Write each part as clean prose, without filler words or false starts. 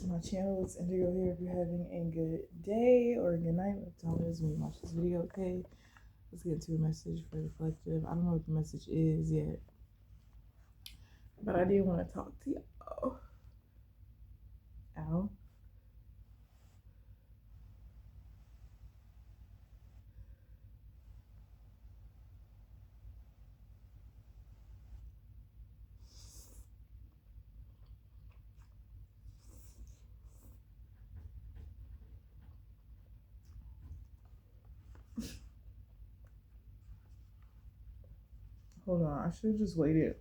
to my channel. It's Indigo here. If you're having a good day or a good night, tell me this when you watch this video, okay? Let's get to a message for the collective. I don't know what the message is yet, but I did want to talk to y'all. Ow. Hold on, I should have just waited.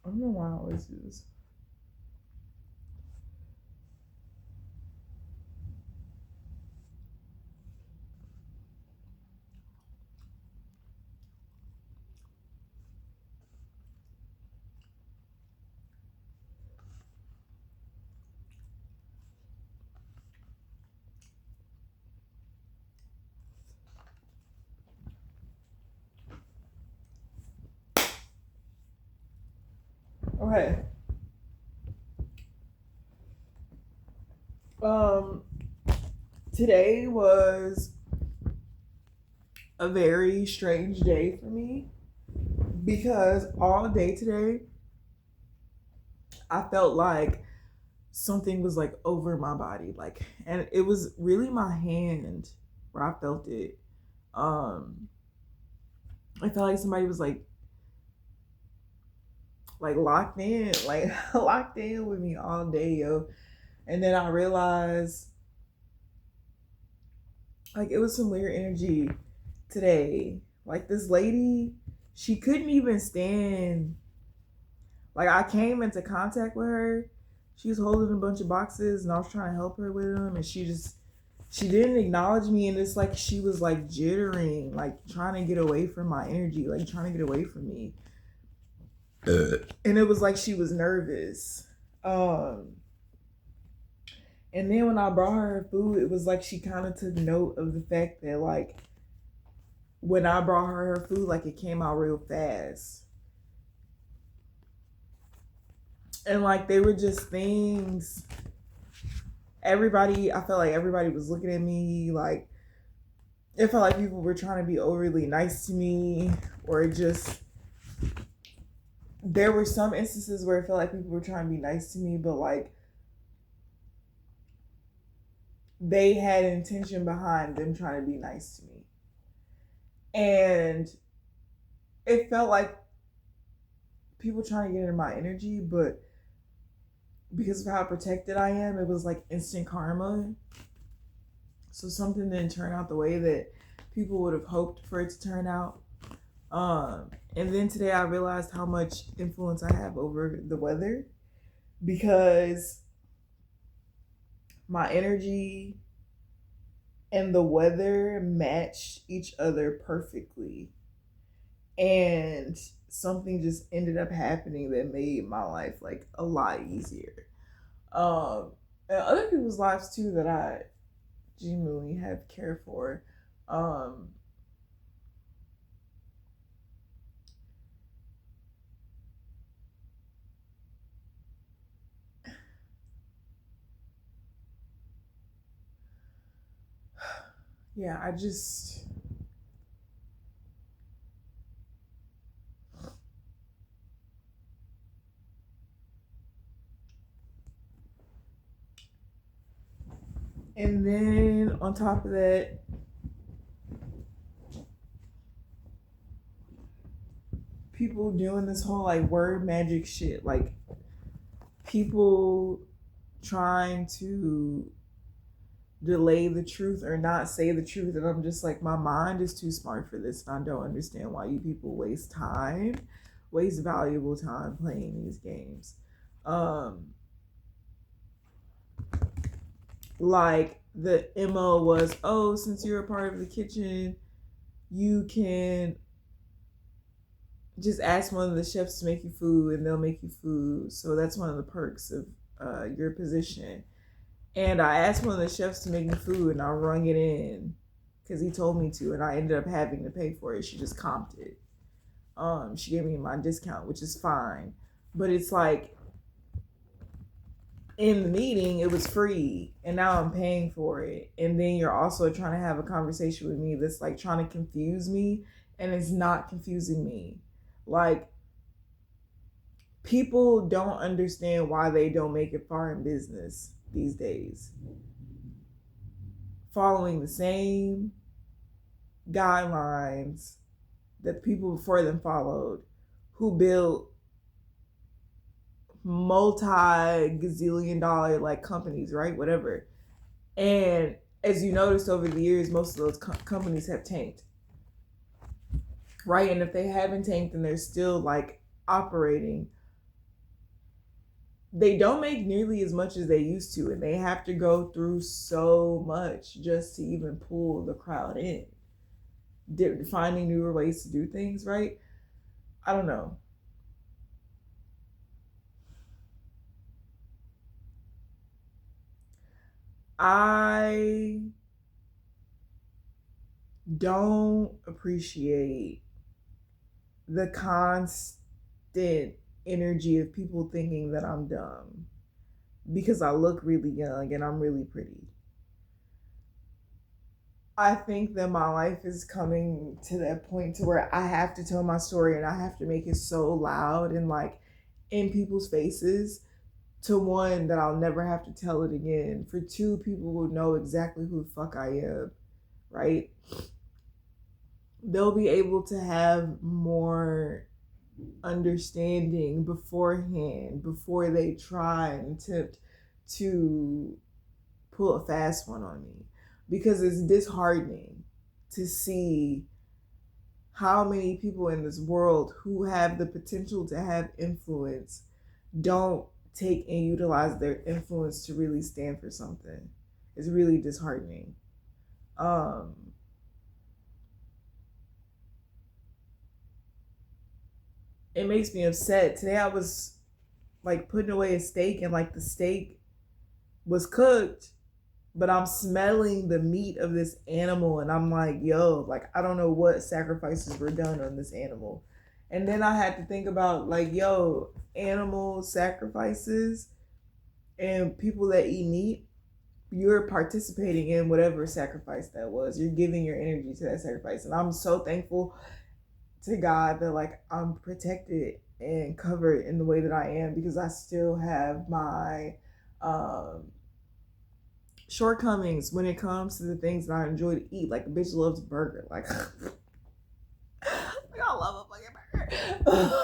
I don't know why I always do this. Okay. Today was a very strange day for me because all day today I felt like something was like over my body, like, and it was really my hand where I felt it. I felt like somebody was like locked in, like locked in with me all day, yo. And then I realized like it was some weird energy today. Like this lady, she couldn't even stand. Like I came into contact with her. She was holding a bunch of boxes and I was trying to help her with them, and she didn't acknowledge me, and it's like she was like jittering, like trying to get away from my energy, like trying to get away from me. And it was like she was nervous. And then when I brought her food, it was like she kind of took note of the fact that like when I brought her food, like it came out real fast. And like they were just things. I felt like everybody was looking at me like it felt like people were trying to be overly nice to me, or just there were some instances where it felt like people were trying to be nice to me, but like they had intention behind them trying to be nice to me. And it felt like people trying to get into my energy, but because of how protected I am, it was like instant karma. So something didn't turn out the way that people would have hoped for it to turn out. And then today I realized how much influence I have over the weather, because my energy and the weather matched each other perfectly. And something just ended up happening that made my life like a lot easier. And other people's lives too that I genuinely have cared for. Um, yeah, I just and then on top of that, people doing this whole like word magic shit, like people trying to delay the truth or not say the truth, and I'm just like, my mind is too smart for this, and I don't understand why you people waste valuable time playing these games. um like the MO was, oh, since you're a part of the kitchen, you can just ask one of the chefs to make you food and they'll make you food. So that's one of the perks of your position. And I asked one of the chefs to make me food and I rung it in because he told me to, and I ended up having to pay for it. She just comped it. She gave me my discount, which is fine. But it's like in the meeting it was free and now I'm paying for it. And then you're also trying to have a conversation with me that's like trying to confuse me, and it's not confusing me. Like, people don't understand why they don't make it far in business these days. Following the same guidelines that people before them followed, who built multi-gazillion dollar like companies, right? Whatever. And as you noticed over the years, most of those companies have tanked, right? And if they haven't tanked and they're still like operating, they don't make nearly as much as they used to, and they have to go through so much just to even pull the crowd in. Finding newer ways to do things, right? I don't know. I don't appreciate the constant energy of people thinking that I'm dumb because I look really young and I'm really pretty. I think that my life is coming to that point to where I have to tell my story and I have to make it so loud and like in people's faces. To one, that I'll never have to tell it again. For two, people will know exactly who the fuck I am, right? They'll be able to have more understanding beforehand before they try and attempt to pull a fast one on me, because it's disheartening to see how many people in this world who have the potential to have influence don't take and utilize their influence to really stand for something. It's really disheartening. It makes me upset. Today I was like putting away a steak, and like the steak was cooked, but I'm smelling the meat of this animal, and I'm like, yo, like I don't know what sacrifices were done on this animal. And then I had to think about like, yo, animal sacrifices and people that eat meat, you're participating in whatever sacrifice that was. You're giving your energy to that sacrifice. And I'm so thankful to God that like I'm protected and covered in the way that I am, because I still have my shortcomings when it comes to the things that I enjoy to eat. Like a bitch loves burger. Like, I love a fucking burger.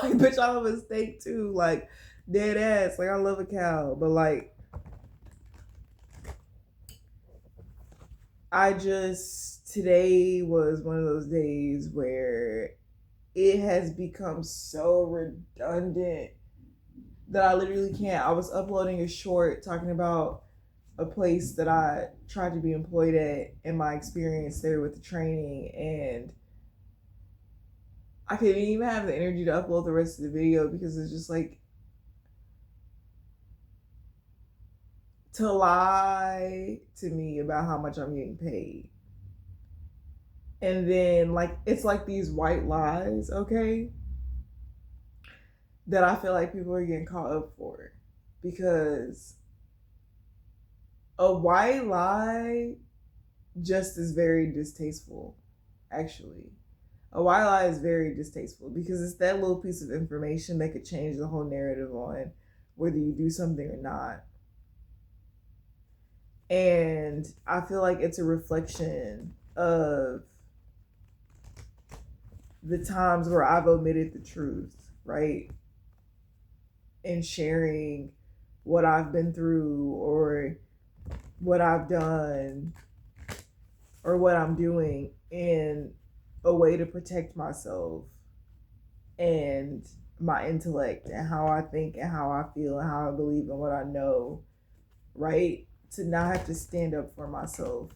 Like, bitch, I love a steak too. Like, dead ass. Like, I love a cow. But like, today was one of those days where it has become so redundant that I literally can't. I was uploading a short talking about a place that I tried to be employed at and my experience there with the training, and I couldn't even have the energy to upload the rest of the video because it's just like, to lie to me about how much I'm getting paid. And then like it's like these white lies, okay, that I feel like people are getting caught up for, because a white lie just is very distasteful. Actually, a white lie is very distasteful because it's that little piece of information that could change the whole narrative on whether you do something or not. And I feel like it's a reflection of the times where I've omitted the truth, right? And sharing what I've been through or what I've done or what I'm doing in a way to protect myself and my intellect and how I think and how I feel and how I believe and what I know, right? To not have to stand up for myself.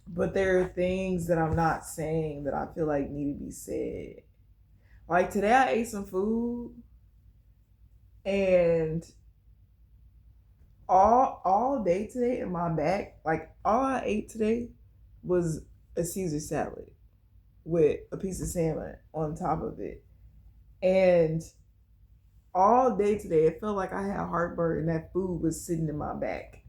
But there are things that I'm not saying that I feel like need to be said. Like today I ate some food, and all day today in my back, like all I ate today was a Caesar salad with a piece of salmon on top of it. And all day today, it felt like I had heartburn and that food was sitting in my back.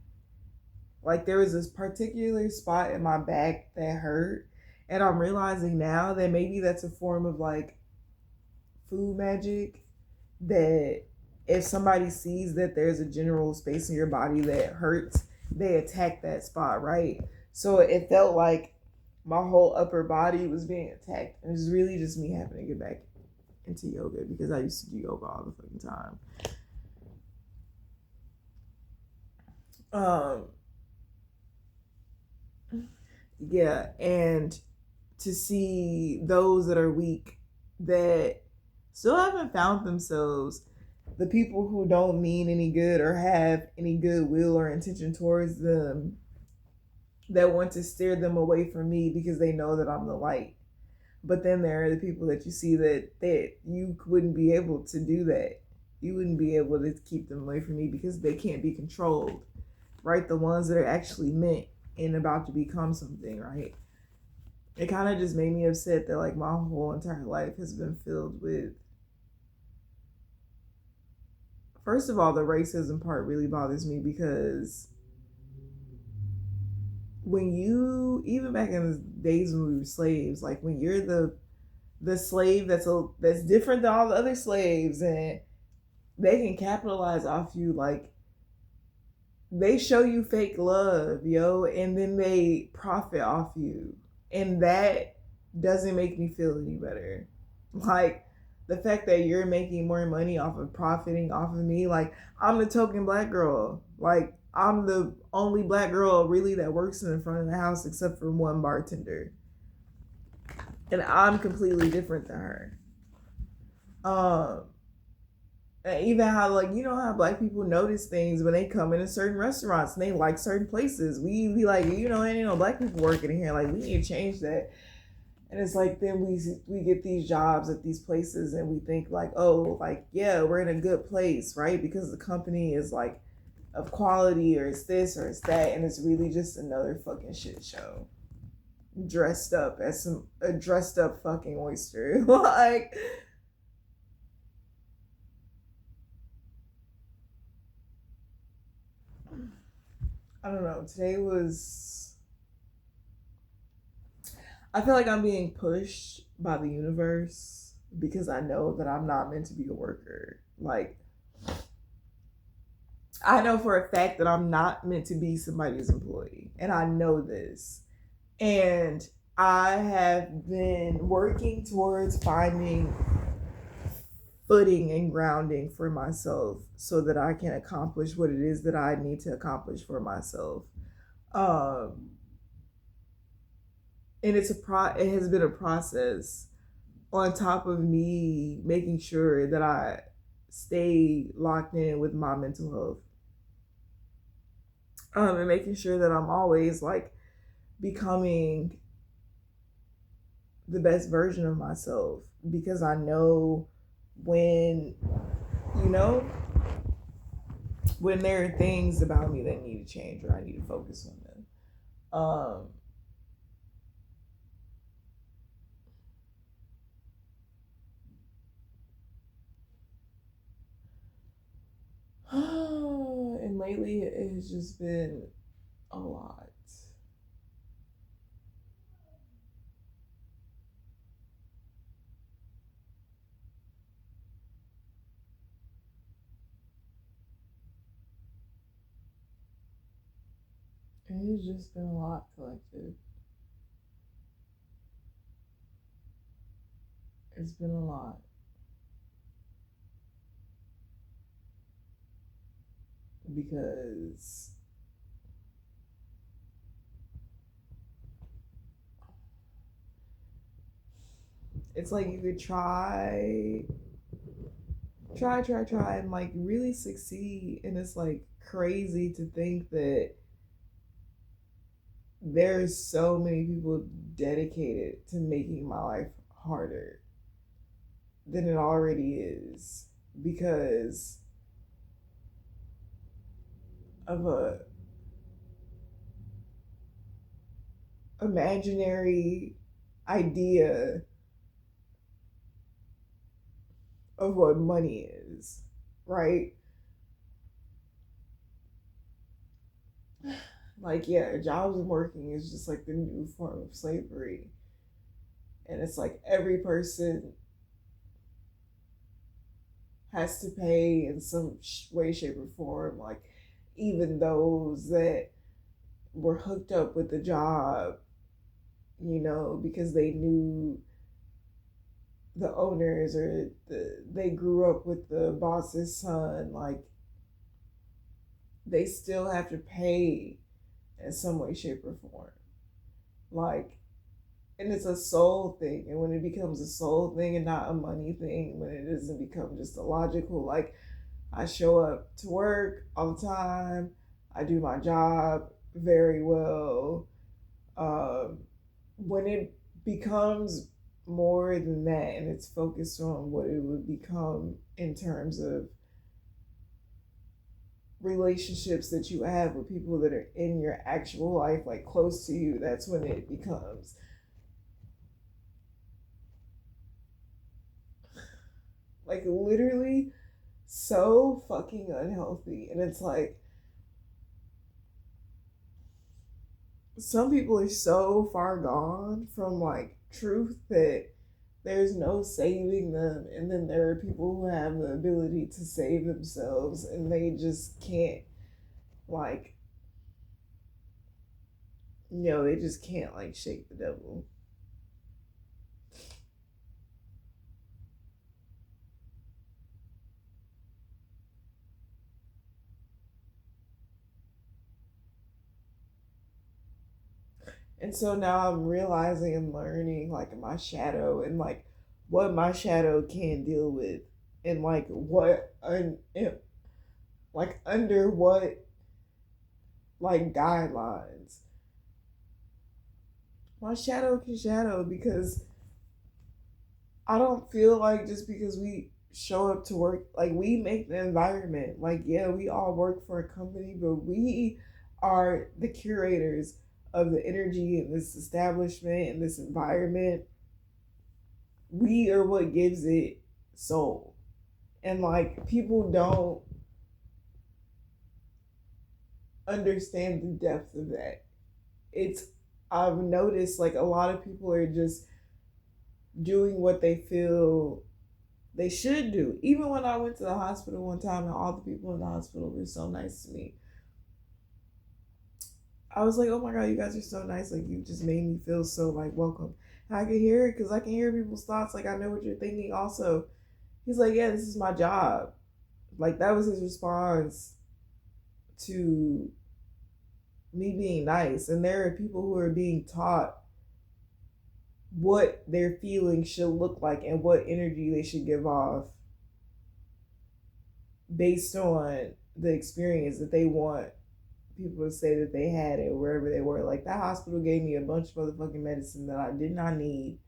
Like there was this particular spot in my back that hurt. And I'm realizing now that maybe that's a form of like food magic, that if somebody sees that there's a general space in your body that hurts, they attack that spot, right? So it felt like my whole upper body was being attacked. And it was really just me having to get back into yoga because I used to do yoga all the fucking time. Um, yeah, and to see those that are weak that still haven't found themselves, the people who don't mean any good or have any goodwill or intention towards them, that want to steer them away from me because they know that I'm the light. But then there are the people that you see that you wouldn't be able to do that. You wouldn't be able to keep them away from me because they can't be controlled, right? The ones that are actually meant and about to become something, right? It kind of just made me upset that like my whole entire life has been filled with, first of all, the racism part really bothers me because when you, even back in the days when we were slaves, like when you're the slave that's different than all the other slaves, and they can capitalize off you, like they show you fake love, yo, and then they profit off you, and that doesn't make me feel any better. Like the fact that you're making more money off of profiting off of me, like I'm the token black girl, like I'm the only black girl really that works in the front of the house except for one bartender, and I'm completely different than her. Um, and even how, like, you know how black people notice things when they come into certain restaurants and they like certain places. We be like, you know, ain't no black people working in here. Like, we need to change that. And it's like then we get these jobs at these places and we think like, oh, like yeah, we're in a good place, right? Because the company is like of quality, or it's this or it's that, and it's really just another fucking shit show dressed up as some a dressed up fucking oyster. Like I don't know. Today was, I feel like I'm being pushed by the universe because I know that I'm not meant to be a worker. Like I know for a fact that I'm not meant to be somebody's employee, and I know this. And I have been working towards finding footing and grounding for myself so that I can accomplish what it is that I need to accomplish for myself. Um, and it has been a process on top of me making sure that I stay locked in with my mental health. And making sure that I'm always like becoming the best version of myself, because I know when, you know, when there are things about me that need to change or I need to focus on them. And lately it has just been a lot. It has just been a lot, collective. It's been a lot. Because it's like you could try and like really succeed, and it's like crazy to think that there's so many people dedicated to making my life harder than it already is because of a imaginary idea of what money is. right? Like, yeah, jobs and working is just like the new form of slavery. And it's like every person has to pay in some way, shape, or form. Like, even those that were hooked up with the job, because they knew the owners or they grew up with the boss's son, like, they still have to pay in some way, shape, or form. Like, and it's a soul thing. And when it becomes a soul thing and not a money thing, when it doesn't become just a logical, like, I show up to work all the time, I do my job very well. Um, when it becomes more than that and it's focused on what it would become in terms of relationships that you have with people that are in your actual life, like close to you, that's when it becomes like literally so fucking unhealthy. And it's like some people are so far gone from like truth that there's no saving them, and then there are people who have the ability to save themselves and they just can't, like, they just can't like shake the devil. And so now I'm realizing and learning like my shadow and like what my shadow can deal with, and like like under what like guidelines my shadow can shadow. Because I don't feel like just because we show up to work, like we make the environment. Like, yeah, we all work for a company, but we are the curators of the energy in this establishment and this environment. We are what gives it soul. And like people don't understand the depth of that. It's I've noticed like a lot of people are just doing what they feel they should do. Even when I went to the hospital one time and all the people in the hospital were so nice to me, I was like, oh my God, you guys are so nice. Like, you just made me feel so like welcome. And I could hear it because I can hear people's thoughts. Like, I know what you're thinking also. He's like, yeah, this is my job. Like, that was his response to me being nice. And there are people who are being taught what their feelings should look like and what energy they should give off based on the experience that they want people to say that they had it wherever they were. Like, that hospital gave me a bunch of motherfucking medicine that I did not need,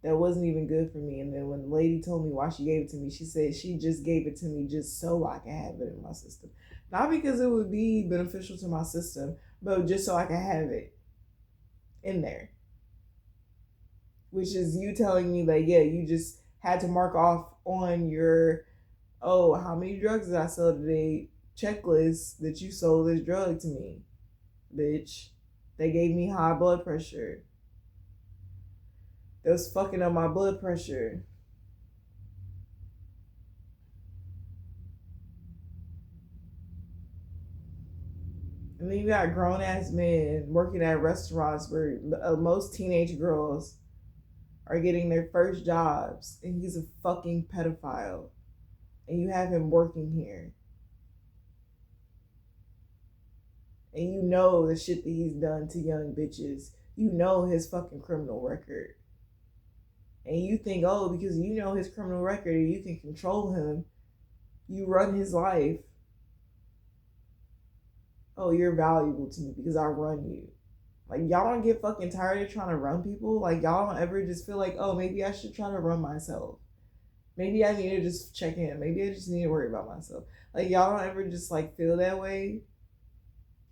that wasn't even good for me. And then when the lady told me why she gave it to me, she said she just gave it to me just so I can have it in my system. Not because it would be beneficial to my system, but just so I can have it in there. Which is you telling me that, yeah, you just had to mark off on your, oh, how many drugs did I sell today checklist that you sold this drug to me, bitch. They gave me high blood pressure. They was fucking up my blood pressure. And then you got grown ass men working at restaurants where most teenage girls are getting their first jobs, and he's a fucking pedophile. And you have him working here. And you know the shit that he's done to young bitches. You know his fucking criminal record. And you think, oh, because you know his criminal record and you can control him, you run his life. Oh, you're valuable to me because I run you. Like, y'all don't get fucking tired of trying to run people. Like, y'all don't ever just feel like, oh, maybe I should try to run myself. Maybe I need to just check in. Maybe I just need to worry about myself. Like, y'all don't ever just like feel that way.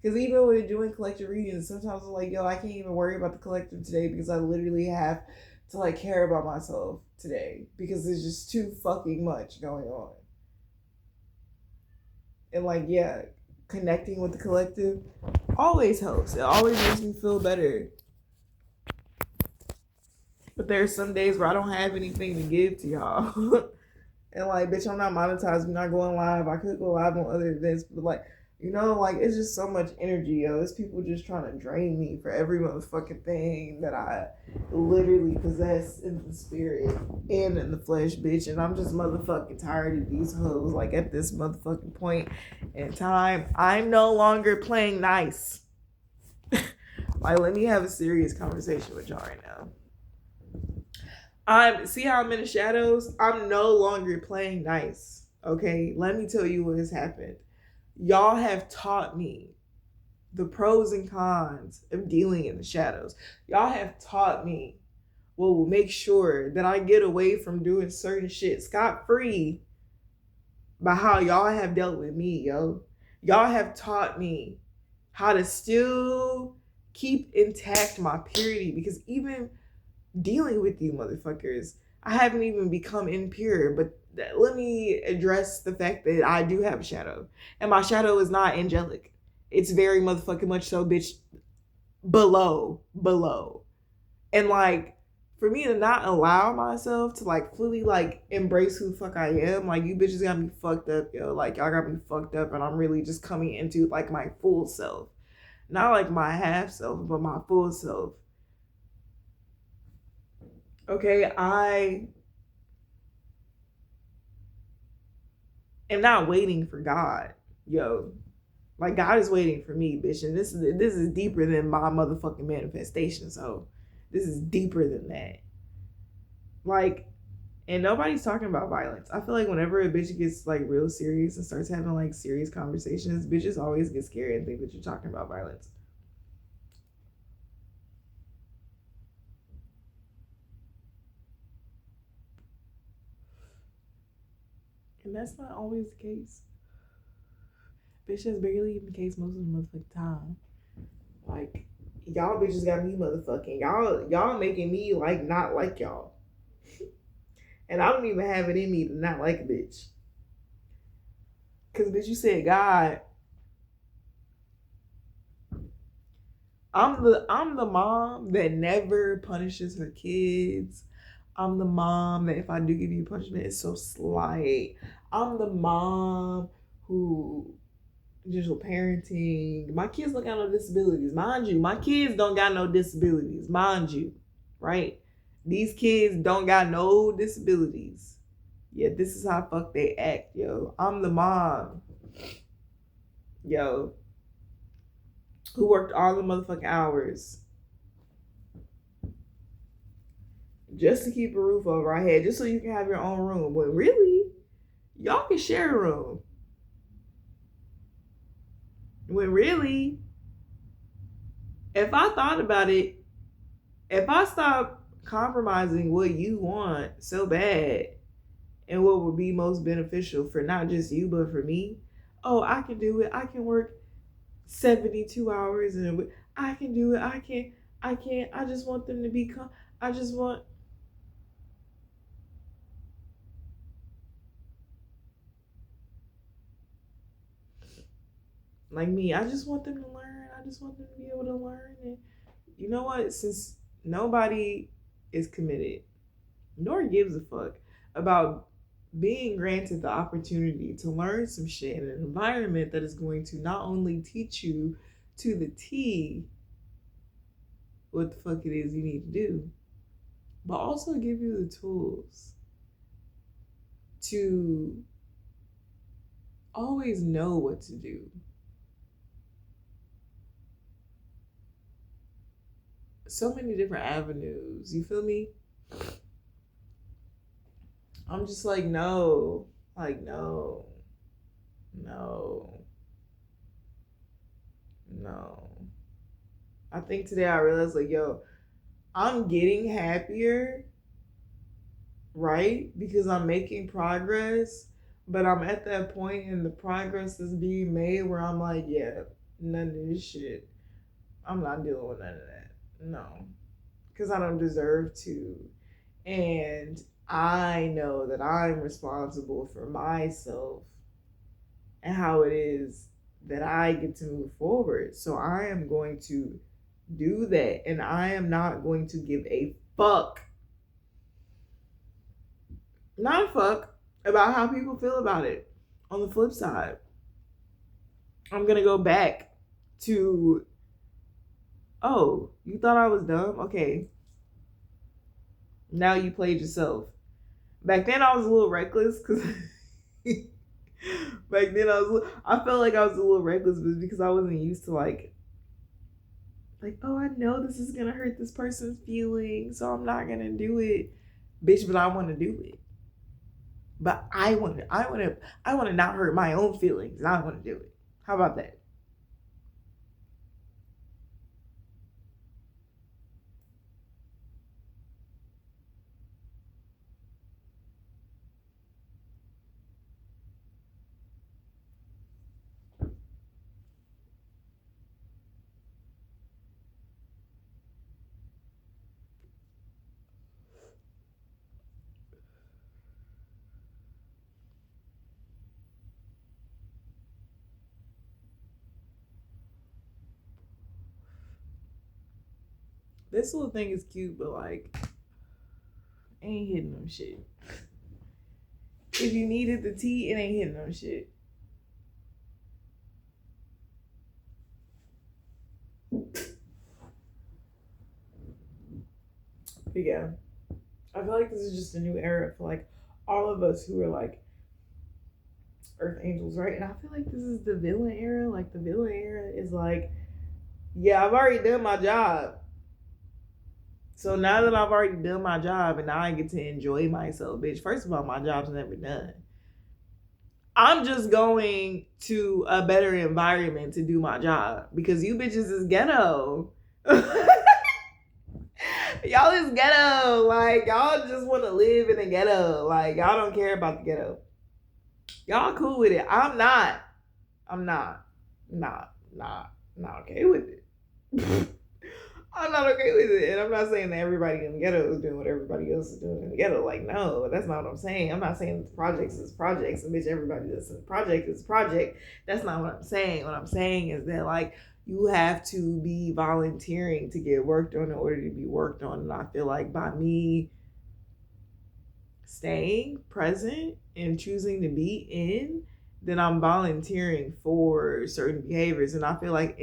Because even when we're doing collective readings, sometimes I'm like, yo, I can't even worry about the collective today because I literally have to like care about myself today because there's just too fucking much going on. And like, yeah, connecting with the collective always helps. It always makes me feel better. But there's some days where I don't have anything to give to y'all. And like, bitch, I'm not monetized. I'm not going live. I could go live on other events, but like, you know, like it's just so much energy, yo. It's people just trying to drain me for every motherfucking thing that I literally possess in the spirit and in the flesh, bitch. And I'm just motherfucking tired of these hoes. Like at this motherfucking point in time, I'm no longer playing nice. Like, let me have a serious conversation with y'all right now. See how I'm in the shadows? I'm no longer playing nice. Okay, let me tell you what has happened. Y'all have taught me the pros and cons of dealing in the shadows. Y'all have taught me what will make sure that I get away from doing certain shit scot-free by how y'all have dealt with me, yo. Y'all have taught me how to still keep intact my purity, because even dealing with you motherfuckers, I haven't even become impure. But let me address the fact that I do have a shadow, and my shadow is not angelic. It's very motherfucking much so, bitch, below. And like, for me to not allow myself to like fully like embrace who the fuck I am, like, you bitches got me fucked up, yo. Like, y'all got me fucked up, and I'm really just coming into like my full self, not like my half self, but my full self. Okay, I am not waiting for God, yo. Like, God is waiting for me, bitch. And this is deeper than my motherfucking manifestation. So this is deeper than that. Like, and nobody's talking about violence. I feel like whenever a bitch gets like real serious and starts having like serious conversations, bitches always get scared and think that you're talking about violence. And that's not always the case. Bitch, that's barely even the case most of the motherfucking time. Like, y'all bitches got me motherfucking. Y'all making me like not like y'all. And I don't even have it in me to not like a bitch. Cause bitch, you said God. I'm the mom that never punishes her kids. I'm the mom that if I do give you punishment, it's so slight. I'm the mom who digital parenting. My kids don't got no disabilities. Mind you, my kids don't got no disabilities. Mind you, right? These kids don't got no disabilities. Yet this is how fuck they act, yo. I'm the mom, yo, who worked all the motherfucking hours just to keep a roof over our head, just so you can have your own room. But really, y'all can share a room. When really, if I thought about it, if I stop compromising what you want so bad and what would be most beneficial for not just you, but for me, oh, I can do it. I can work 72 hours and I can do it. I can't. I just want them to be, I just want, like me, I just want them to learn. I just want them to be able to learn. And you know what? Since nobody is committed, nor gives a fuck about being granted the opportunity to learn some shit in an environment that is going to not only teach you to the T what the fuck it is you need to do, but also give you the tools to always know what to do. So many different avenues, you feel me? I'm just like, no, no. I think today I realized, like, yo, I'm getting happier, right? Because I'm making progress, but I'm at that point in the progress that's being made where I'm like, yeah, none of this shit. I'm not dealing with none of that. No. Because I don't deserve to. And I know that I'm responsible for myself and how it is that I get to move forward. So I am going to do that, and I am not going to give a fuck, not a fuck, about how people feel about it. On the flip side, I'm gonna go back to, oh, you thought I was dumb? Okay, now you played yourself. Back then I was a little reckless because back then I felt like I was a little reckless, but because I wasn't used to like, oh, I know this is gonna hurt this person's feelings, so I'm not gonna do it, bitch. But I want to do it. But I want to not hurt my own feelings. I want to do it. How about that? This little thing is cute, but like, ain't hitting them shit. If you needed the tea, it ain't hitting them shit. But yeah, I feel like this is just a new era for like all of us who are like Earth Angels, right? And I feel like this is the villain era. Like the villain era is like, yeah, I've already done my job. So now that I've already done my job and now I get to enjoy myself, bitch. First of all, my job's never done. I'm just going to a better environment to do my job because you bitches is ghetto. Y'all is ghetto. Like, y'all just want to live in the ghetto. Like, y'all don't care about the ghetto. Y'all cool with it. I'm not. I'm not. Not okay with it. I'm not okay with it. And I'm not saying that everybody in the ghetto is doing what everybody else is doing in the ghetto. Like, no, that's not what I'm saying. I'm not saying projects is projects and bitch, everybody that's in project is project. That's not what I'm saying. What I'm saying is that, like, you have to be volunteering to get worked on in order to be worked on. And I feel like by me staying present and choosing to be in, then I'm volunteering for certain behaviors. And I feel like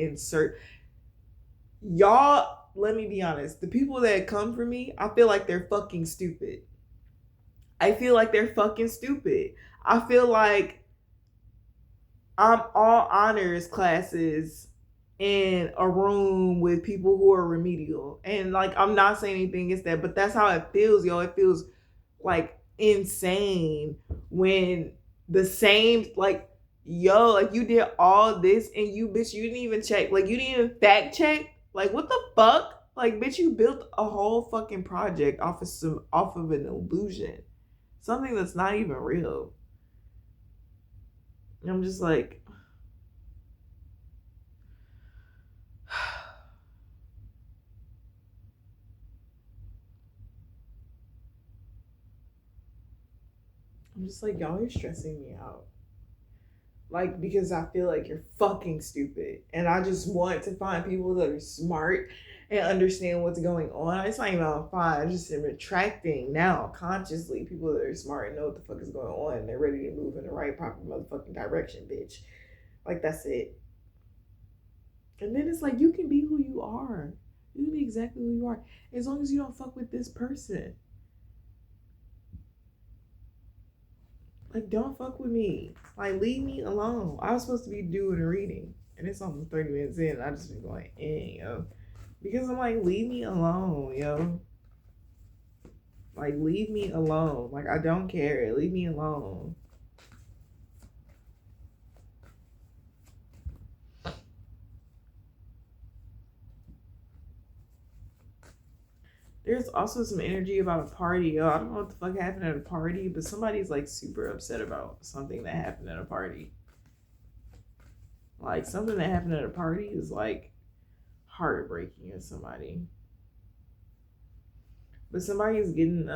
y'all, let me be honest, the people that come for me, I feel like they're fucking stupid. I feel like they're fucking stupid. I feel like I'm all honors classes in a room with people who are remedial. And like, I'm not saying anything against that, but that's how it feels, yo. It feels like insane when the same, like, yo, like you did all this and you, bitch, you didn't even check. Like, you didn't even fact check. Like, what the fuck? Like, bitch, you built a whole fucking project off of an illusion. Something that's not even real. And I'm just like, y'all are stressing me out. Like, because I feel like you're fucking stupid. And I just want to find people that are smart and understand what's going on. It's not even on fine. I just am attracting now consciously people that are smart and know what the fuck is going on. And they're ready to move in the right proper motherfucking direction, bitch. Like, that's it. And then it's like, you can be who you are. You can be exactly who you are. As long as you don't fuck with this person. Like, don't fuck with me. Like, leave me alone. I was supposed to be doing a reading. And it's almost 30 minutes in. And I just been going, yo. Because I'm like, leave me alone, yo. Like, leave me alone. Like, I don't care. Leave me alone. There's also some energy about a party, yo. I don't know what the fuck happened at a party, but somebody's like super upset about something that happened at a party. Like, something that happened at a party is like heartbreaking to somebody. But somebody's getting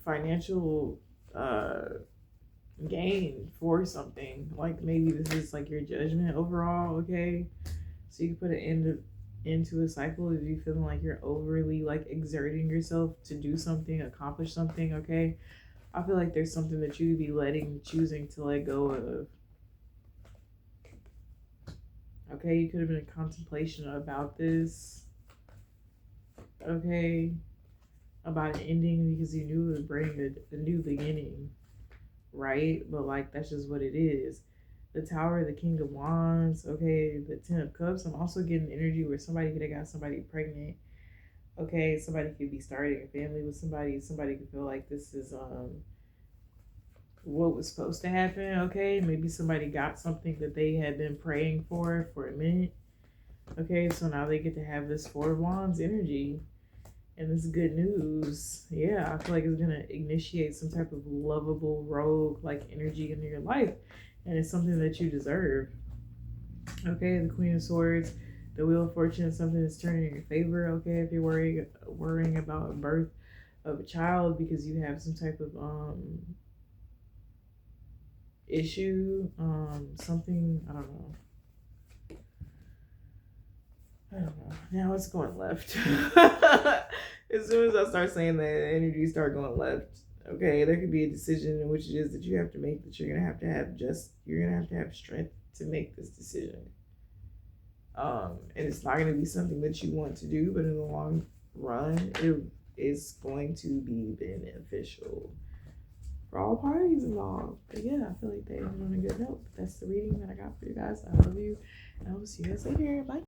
financial gain for something. Like maybe this is like your judgment overall, okay? So you can put an end into a cycle if you feeling like you're overly like exerting yourself to do something, accomplish something, okay? I feel like there's something that you could be choosing to let go of. Okay, you could have been in contemplation about this. Okay, about an ending because you knew it would bring a new beginning, right? But like that's just what it is. The Tower, the King of Wands, okay, the Ten of Cups. I'm also getting energy where somebody could have got somebody pregnant. Okay, somebody could be starting a family with somebody. Somebody could feel like this is what was supposed to happen. Okay, maybe somebody got something that they had been praying for a minute. Okay, so now they get to have this Four of Wands energy. And this good news, yeah, I feel like it's gonna initiate some type of lovable rogue like energy into your life, and it's something that you deserve. Okay, the Queen of Swords, the Wheel of Fortune, something that's turning in your favor. Okay, if you're worrying about a birth of a child because you have some type of issue, something I don't know. Now it's going left. As soon as I start saying that, energy start going left. Okay, there could be a decision in which it is that you have to make that you're gonna have to have strength to make this decision. And it's not gonna be something that you want to do, but in the long run, it is going to be beneficial for all parties involved. But yeah, I feel like they ended on a good note. But that's the reading that I got for you guys. I love you, and I will see you guys later. Bye.